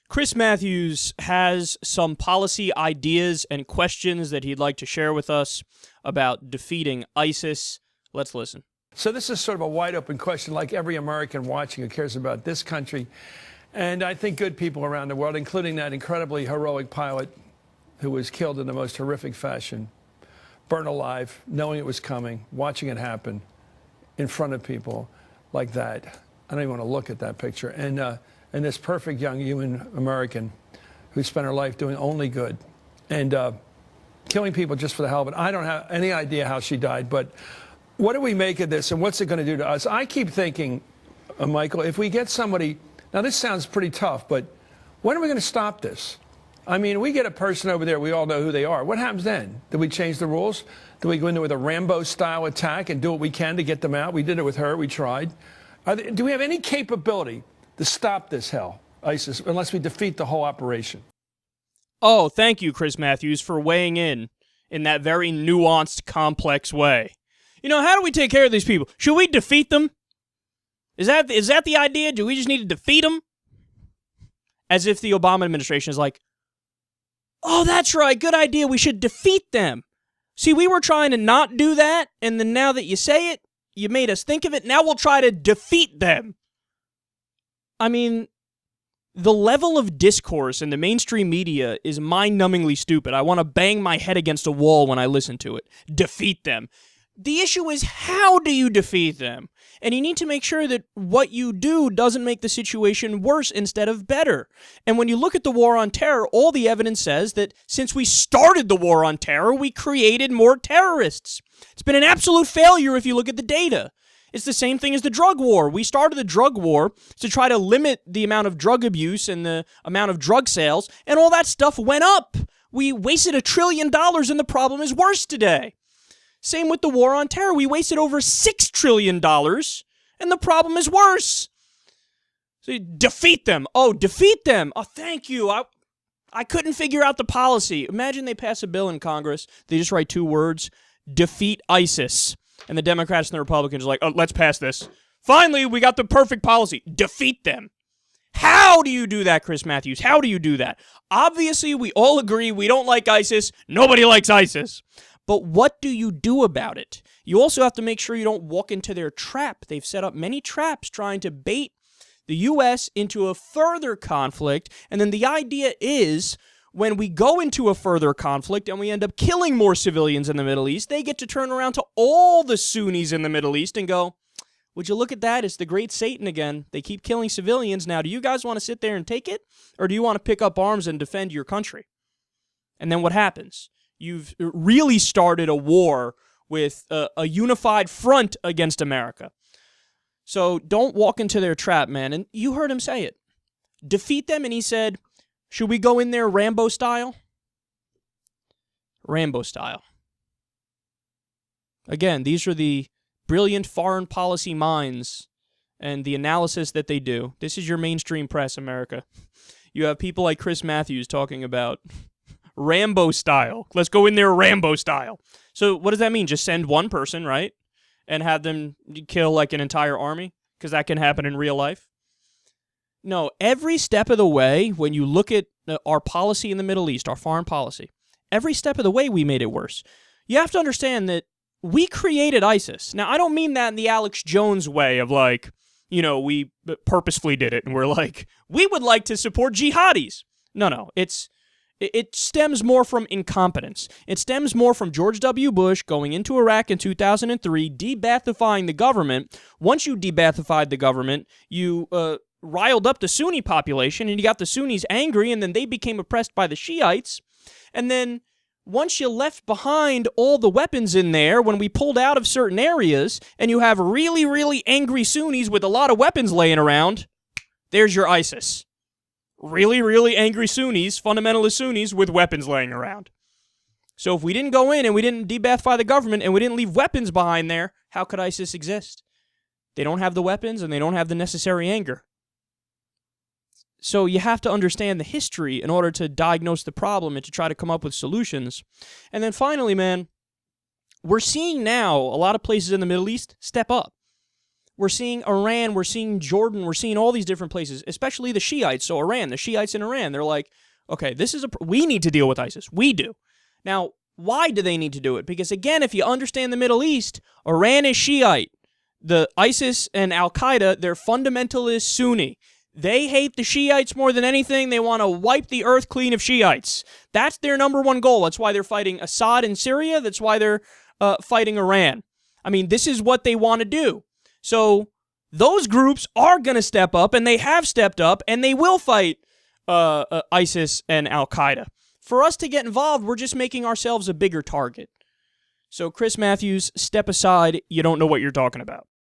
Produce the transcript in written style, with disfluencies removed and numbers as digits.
Chris Matthews has some policy ideas and questions that he'd like to share with us about defeating ISIS. Let's listen. So this is sort of a wide open question, like every American watching who cares about this country. And I think good people around the world, including that incredibly heroic pilot who was killed in the most horrific fashion, burned alive, knowing it was coming, watching it happen in front of people like that. I don't even want to look at that picture. And this perfect young human American who spent her life doing only good and killing people just for the hell of it. I don't have any idea how she died, but what do we make of this and what's it going to do to us? I keep thinking, Michael, if we get somebody, now this sounds pretty tough, but when are we going to stop this? I mean, we get a person over there, we all know who they are. What happens then? Do we change the rules? Do we go into with a Rambo-style attack and do what we can to get them out? We did it with her, we tried. Do we have any capability to stop this hell, ISIS, unless we defeat the whole operation? Oh, thank you, Chris Matthews, for weighing in that very nuanced, complex way. You know, how do we take care of these people? Should we defeat them? Is that the idea? Do we just need to defeat them? As if the Obama administration is like, oh, that's right, good idea, we should defeat them. See, we were trying to not do that, and then now that you say it, you made us think of it, now we'll try to defeat them. I mean, the level of discourse in the mainstream media is mind-numbingly stupid. I want to bang my head against a wall when I listen to it. Defeat them. The issue is, how do you defeat them? And you need to make sure that what you do doesn't make the situation worse instead of better. And when you look at the war on terror, all the evidence says that since we started the war on terror, we created more terrorists. It's been an absolute failure if you look at the data. It's the same thing as the drug war. We started the drug war to try to limit the amount of drug abuse and the amount of drug sales, and all that stuff went up. We wasted $1 trillion, and the problem is worse today. Same with the war on terror. We wasted over $6 trillion, and the problem is worse. So you defeat them. Oh, defeat them. Oh, thank you. I couldn't figure out the policy. Imagine they pass a bill in Congress. They just write 2 words, defeat ISIS. And the Democrats and the Republicans are like, oh, let's pass this. Finally, we got the perfect policy. Defeat them. How do you do that, Chris Matthews? How do you do that? Obviously, we all agree we don't like ISIS. Nobody likes ISIS. But what do you do about it? You also have to make sure you don't walk into their trap. They've set up many traps trying to bait the U.S. into a further conflict. And then the idea is, when we go into a further conflict and we end up killing more civilians in the Middle East, they get to turn around to all the Sunnis in the Middle East and go, would you look at that? It's the great Satan again. They keep killing civilians. Now, do you guys want to sit there and take it? Or do you want to pick up arms and defend your country? And then what happens? You've really started a war with a unified front against America. So don't walk into their trap, man. And you heard him say it. Defeat them, and he said, should we go in there Rambo-style? Rambo-style. Again, these are the brilliant foreign policy minds and the analysis that they do. This is your mainstream press, America. You have people like Chris Matthews talking about Rambo-style. Let's go in there Rambo-style. So what does that mean? Just send one person, right? And have them kill like an entire army? Because that can happen in real life. No, every step of the way, when you look at our policy in the Middle East, our foreign policy, every step of the way we made it worse. You have to understand that we created ISIS. Now, I don't mean that in the Alex Jones way of like, you know, we purposefully did it and we're like, we would like to support jihadis. No, it stems more from incompetence. It stems more from George W. Bush going into Iraq in 2003, de-Ba'athifying the government. Once you de-Ba'athified the government, you riled up the Sunni population, and you got the Sunnis angry, and then they became oppressed by the Shiites. And then once you left behind all the weapons in there, when we pulled out of certain areas, and you have really, really angry Sunnis with a lot of weapons laying around, there's your ISIS. Really, really angry Sunnis, fundamentalist Sunnis with weapons laying around. So if we didn't go in and we didn't de-Ba'athify the government and we didn't leave weapons behind there, how could ISIS exist? They don't have the weapons and they don't have the necessary anger. So you have to understand the history in order to diagnose the problem and to try to come up with solutions. And then finally, man, we're seeing now a lot of places in the Middle East step up. We're seeing Iran, we're seeing Jordan, we're seeing all these different places, especially the Shiites. So Iran, the Shiites in Iran, they're like, okay, we need to deal with ISIS. We do. Now, why do they need to do it? Because again, if you understand the Middle East, Iran is Shiite. The ISIS and al-qaeda, they're fundamentalist Sunni. They hate the Shiites more than anything. They want to wipe the earth clean of Shiites. That's their number one goal. That's why they're fighting Assad in Syria. That's why they're fighting Iran. I mean, this is what they want to do. So those groups are going to step up, and they have stepped up, and they will fight ISIS and al-qaeda. For us to get involved, we're just making ourselves a bigger target. So Chris Matthews, step aside. You don't know what you're talking about.